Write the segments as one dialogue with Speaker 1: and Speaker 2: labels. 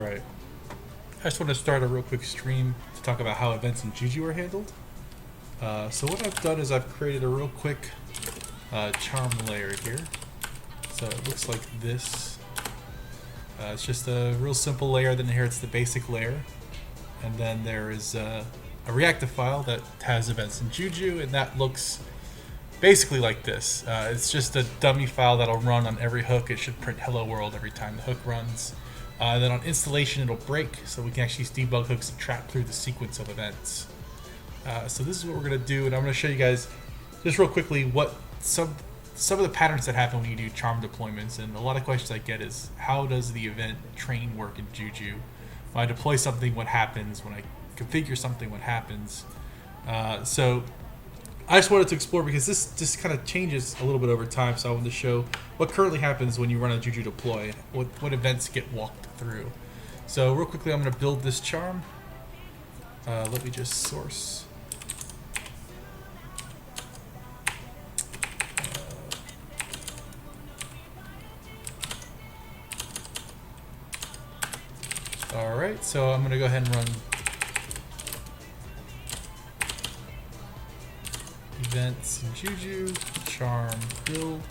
Speaker 1: Right. I just want to start a real quick stream to talk about how events in Juju are handled. So what I've done is I've created a real quick charm layer here. So it looks like this. It's just a real simple layer that inherits the basic layer. And then there is a reactive file that has events in Juju, and that looks basically like this. It's just a dummy file that'll run on every hook. It should print hello world every time the hook runs. Then on installation it'll break, so we can actually use debug hooks to track through the sequence of events. So this is what we're going to do, and I'm going to show you guys just real quickly what some of the patterns that happen when you do charm deployments. And a lot of questions I get is, how does the event train work in Juju? When I deploy something, what happens? When I configure something, what happens? So I just wanted to explore, because this just kind of changes a little bit over time, so I wanted to show what currently happens when you run a Juju deploy, what events get walked through. So real quickly, I'm going to build this charm. Let me just source. Alright, so I'm going to go ahead and run events in Juju, charm build.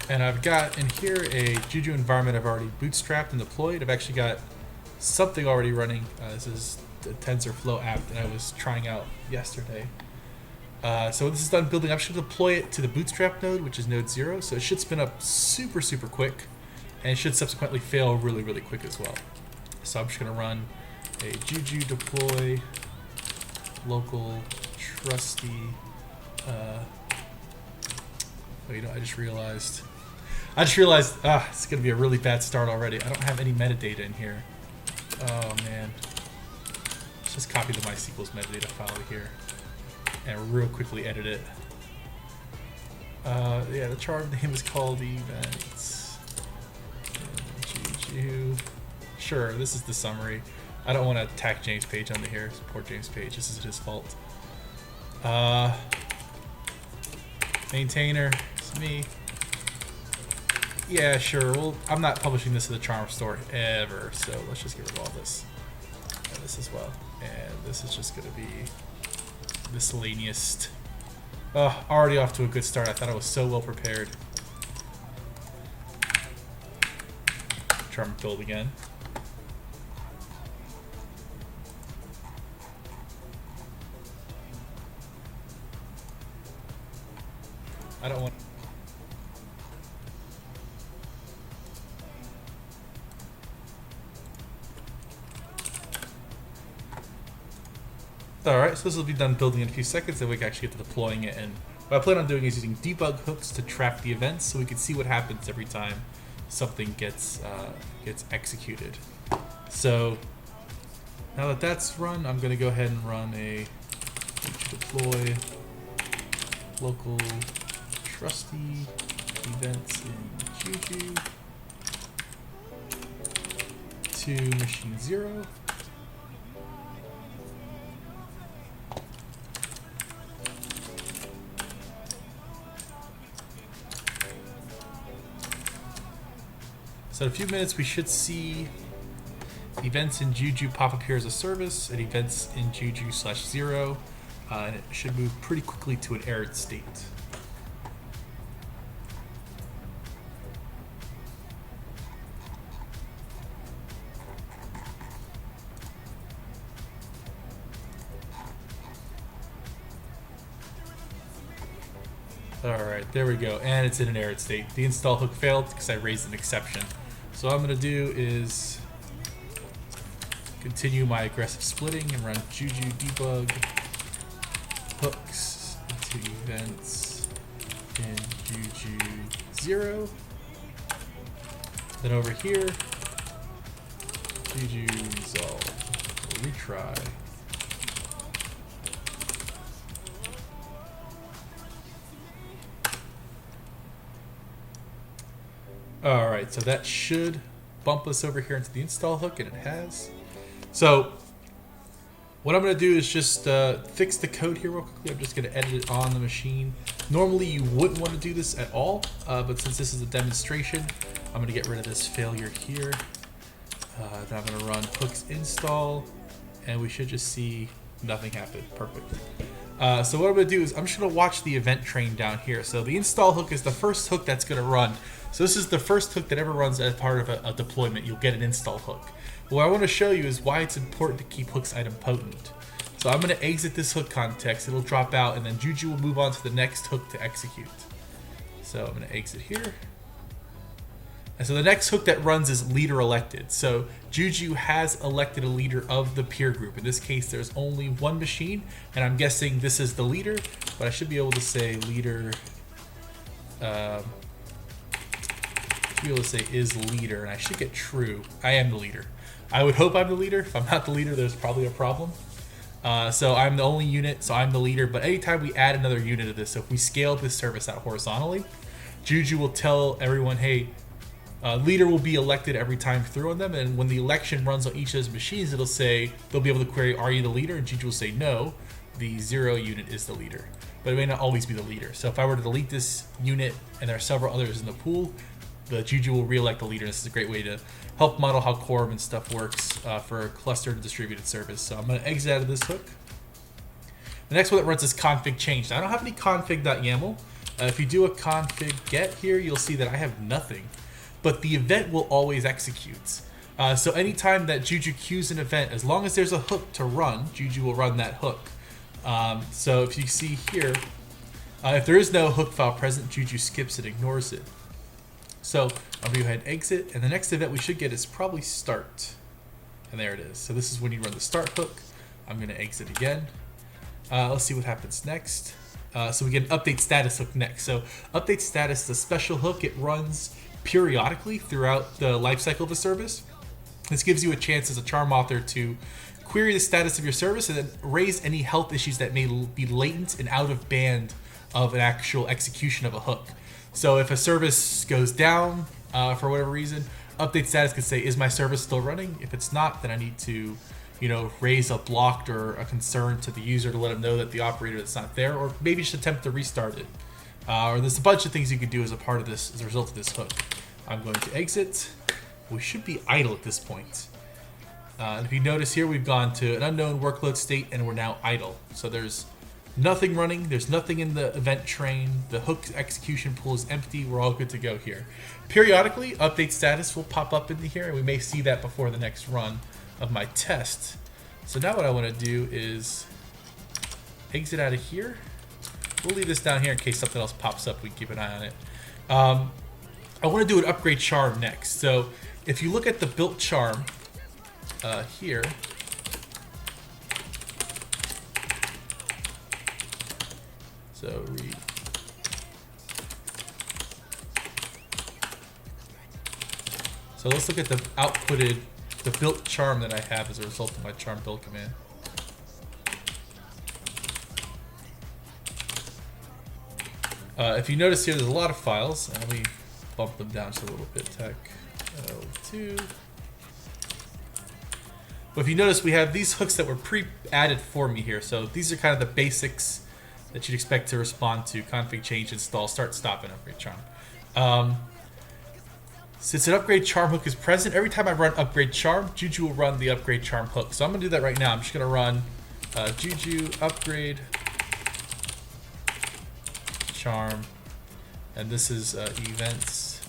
Speaker 1: And I've got in here a Juju environment I've already bootstrapped and deployed. I've actually got something already running. This is the TensorFlow app that I was trying out yesterday. So when this is done building, I'm just going to deploy it to the bootstrap node, which is node 0. So it should spin up super quick, and it should subsequently fail really quick as well. So I'm just going to run a Juju deploy local trusty. Oh, you know, I just realized it's going to be a really bad start already. I don't have any metadata in here. Oh man. Let's just copy the MySQL's metadata file here and real quickly edit it. Yeah, the charm name is called events Juju. Sure, this is the summary. I don't want to tack James Page onto here. Poor James Page. This is his fault. Maintainer. It's me. Yeah, sure. Well, I'm not publishing this to the charm store ever, so let's just get rid of all this. And this as well. And this is just going to be miscellaneous. Oh, already off to a good start. I thought I was so well prepared. Charm build again. I don't want... Alright, so this will be done building in a few seconds, then we can actually get to deploying it. And what I plan on doing is using debug hooks to track the events, so we can see what happens every time something gets executed. So now that that's run, I'm going to go ahead and run a deploy local trusty events in Juju to machine 0. So in a few minutes we should see events in Juju pop up here as a service and events in Juju/0, and it should move pretty quickly to an errored state. Alright, there we go, and it's in an errored state. The install hook failed because I raised an exception. So what I'm going to do is continue my aggressive splitting and run Juju debug hooks into events in Juju 0. Then over here, Juju resolve, retry. Alright, so that should bump us over here into the install hook, and it has. So What I'm going to do is just fix the code here real quickly. I'm just going to edit it on the machine. Normally you wouldn't want to do this at all, but since this is a demonstration, I'm going to get rid of this failure here. Then I'm going to run hooks install, and we should just see nothing happen. Perfect. So what I'm going to do is I'm just going to watch the event train down here. So the install hook is the first hook that's going to run. So this is the first hook that ever runs as part of a deployment. You'll get an install hook. What I want to show you is why it's important to keep hooks item potent. So I'm going to exit this hook context. It'll drop out, and then Juju will move on to the next hook to execute. So I'm going to exit here. And so the next hook that runs is leader elected. So Juju has elected a leader of the peer group. In this case, there's only one machine, and I'm guessing this is the leader, but I should be able to say leader, should be able to say is leader, and I should get true. I am the leader. I would hope I'm the leader. If I'm not the leader, there's probably a problem. So I'm the only unit, so I'm the leader. But anytime we add another unit to this, so if we scale this service out horizontally, Juju will tell everyone, hey, leader will be elected every time through on them. And when the election runs on each of those machines, it'll say, they'll be able to query, are you the leader? And Juju will say, no, the 0 unit is the leader. But it may not always be the leader. So if I were to delete this unit and there are several others in the pool, the Juju will re-elect the leader. This is a great way to help model how quorum and stuff works for a clustered distributed service. So I'm going to exit out of this hook. The next one that runs is config change. Now, I don't have any config.yaml. If you do a config get here, you'll see that I have nothing. But the event will always execute. So anytime that Juju queues an event, as long as there's a hook to run, Juju will run that hook. So if you see here, if there is no hook file present, Juju skips it, ignores it. So I'll go ahead and exit, and the next event we should get is probably start. And there it is. So this is when you run the start hook. I'm going to exit again. Let's see what happens next. So we get an update status hook next. So update status is a special hook. It runs periodically throughout the lifecycle of a service. This gives you a chance as a charm author to query the status of your service and then raise any health issues that may be latent and out of band of an actual execution of a hook. So if a service goes down for whatever reason, update status could say, is my service still running? If it's not, then I need to, raise a blocked or a concern to the user to let them know that the operator that's not there, or maybe just attempt to restart it. Or there's a bunch of things you could do as a part of this, as a result of this hook. I'm going to exit. We should be idle at this point. And if you notice here, we've gone to an unknown workload state and we're now idle. So there's nothing running, there's nothing in the event train, the hook execution pool is empty, we're all good to go here. Periodically, update status will pop up into here, and we may see that before the next run of my test. So now what I want to do is exit out of here. We'll leave this down here in case something else pops up, we can keep an eye on it. I want to do an upgrade charm next. So if you look at the built charm here, so read. So let's look at the outputted, the built charm that I have as a result of my charm build command. If you notice here, there's a lot of files. And let me bump them down just a little bit. Tech L2. But if you notice, we have these hooks that were pre-added for me here. So these are kind of the basics that you'd expect to respond to: config change, install, start, stop, and upgrade charm. Since an upgrade charm hook is present, every time I run upgrade charm, Juju will run the upgrade charm hook. So I'm going to do that right now. I'm just going to run Juju upgrade charm, and this is events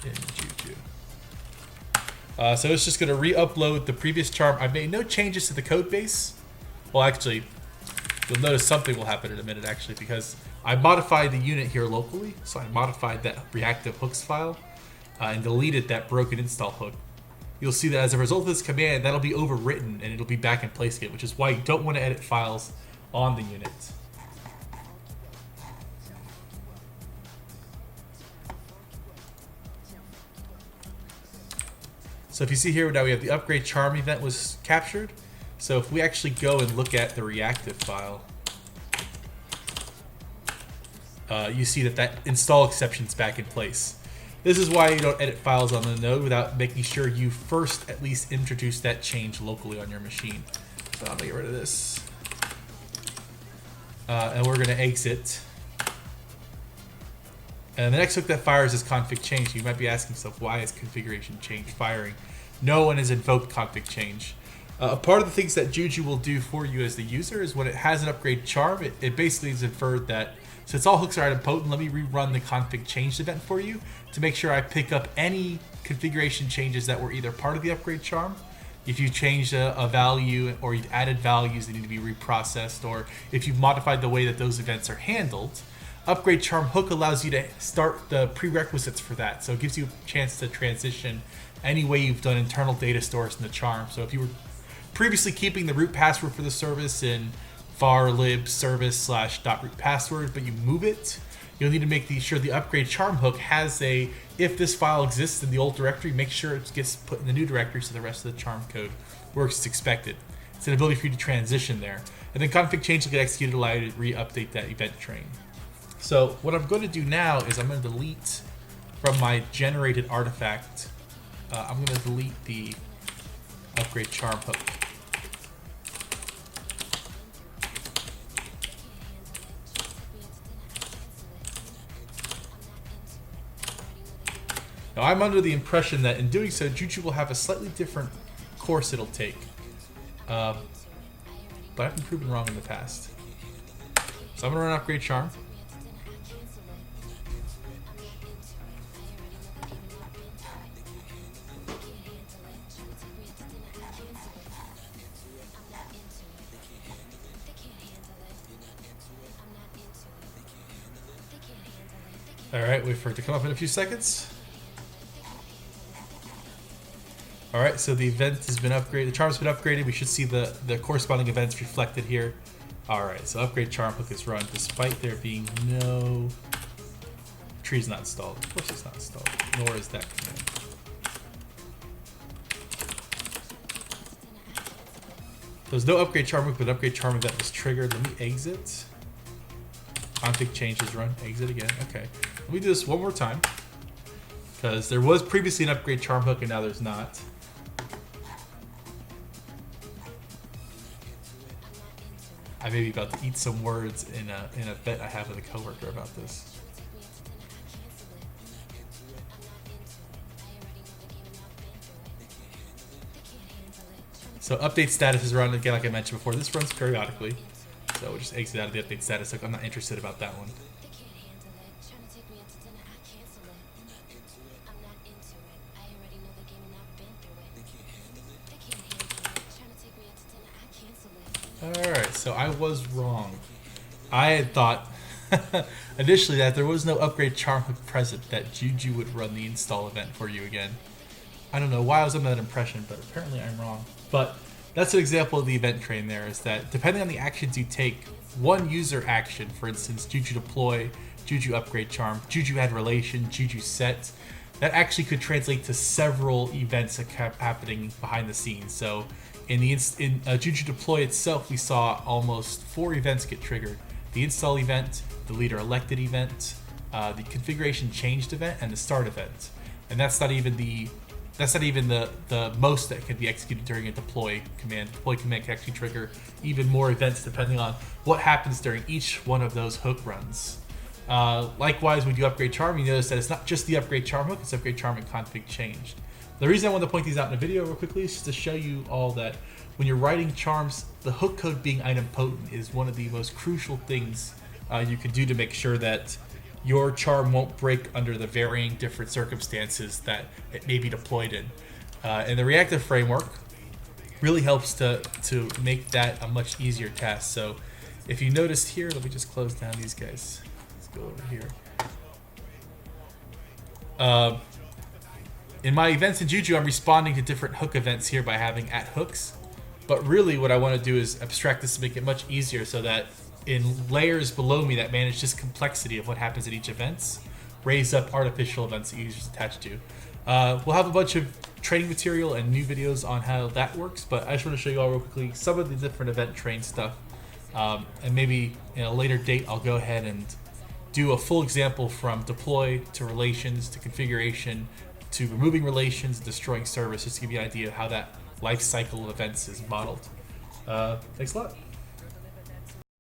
Speaker 1: in Juju. So it's just going to re-upload the previous charm. I made no changes to the code base. Well, actually, you'll notice something will happen in a minute, actually, because I modified the unit here locally. So I modified that reactive hooks file and deleted that broken install hook. You'll see that as a result of this command, that'll be overwritten and it'll be back in place again, which is why you don't want to edit files on the unit. So if you see here, now we have the upgrade charm event was captured. So if we actually go and look at the reactive file, you see that install exception is back in place. This is why you don't edit files on the node without making sure you first at least introduce that change locally on your machine. So I'm gonna get rid of this. And we're gonna exit. And the next hook that fires is config change. You might be asking yourself, why is configuration change firing? No one has invoked config change. Part of the things that Juju will do for you as the user is when it has an upgrade charm, it basically is inferred that since all hooks are idempotent, let me rerun the config change event for you to make sure I pick up any configuration changes that were either part of the upgrade charm, if you changed a value or you've added values that need to be reprocessed, or if you've modified the way that those events are handled. Upgrade charm hook allows you to start the prerequisites for that, so it gives you a chance to transition any way you've done internal data stores in the charm. So if you were previously keeping the root password for the service in var lib service /root password, but you move it, you'll need to make sure the upgrade charm hook has a, if this file exists in the old directory, make sure it gets put in the new directory so the rest of the charm code works as expected. It's an ability for you to transition there. And then config change will get executed, allow you to re-update that event train. So what I'm going to do now is I'm going to delete from my generated artifact, I'm going to delete the upgrade charm hook. Now I'm under the impression that in doing so, Juju will have a slightly different course it'll take. But I've been proven wrong in the past. So I'm going to run upgrade charm. Alright, wait for it to come up in a few seconds. Alright, so the event has been upgraded, the charm's been upgraded, we should see the corresponding events reflected here. Alright, so upgrade charm hook is run despite there being no... Tree's not installed. Of course it's not installed, nor is that command. There's no upgrade charm hook, but upgrade charm event was triggered. Let me exit. Config change is run, exit again, okay. Let me do this one more time, because there was previously an upgrade charm hook and now there's not. I may be about to eat some words in a bet I have with a coworker about this. So update status is run again, like I mentioned before. This runs periodically, so we'll just exit out of the update status. I'm not interested about that one. Alright, so I was wrong. I had thought initially that there was no upgrade charm hook present, that Juju would run the install event for you again. I don't know why I was under that impression, but apparently I'm wrong. But that's an example of the event train there, is that depending on the actions you take, one user action, for instance, Juju deploy, Juju upgrade charm, Juju add relation, Juju set, that actually could translate to several events that kept happening behind the scenes. So in Juju deploy itself, we saw almost 4 events get triggered: the install event, the leader elected event, the configuration changed event, and the start event. And that's not even the most that can be executed during a deploy command. Deploy command can actually trigger even more events depending on what happens during each one of those hook runs. Likewise, when you upgrade charm, you notice that it's not just the upgrade charm hook, it's upgrade charm and config changed. The reason I want to point these out in a video real quickly is just to show you all that when you're writing charms, the hook code being idempotent is one of the most crucial things you can do to make sure that your charm won't break under the varying different circumstances that it may be deployed in. And the reactive framework really helps to make that a much easier task. So if you noticed here, let me just close down these guys. Let's go over here. In my events in Juju, I'm responding to different hook events here by having @hooks. But really what I want to do is abstract this to make it much easier so that in layers below me that manage this complexity of what happens at each event, raise up artificial events that users attach to. We'll have a bunch of training material and new videos on how that works, but I just want to show you all real quickly some of the different event train stuff. And maybe in a later date, I'll go ahead and do a full example from deploy to relations to configuration to removing relations, destroying service, just to give you an idea of how that life cycle of events is modeled. Thanks a lot.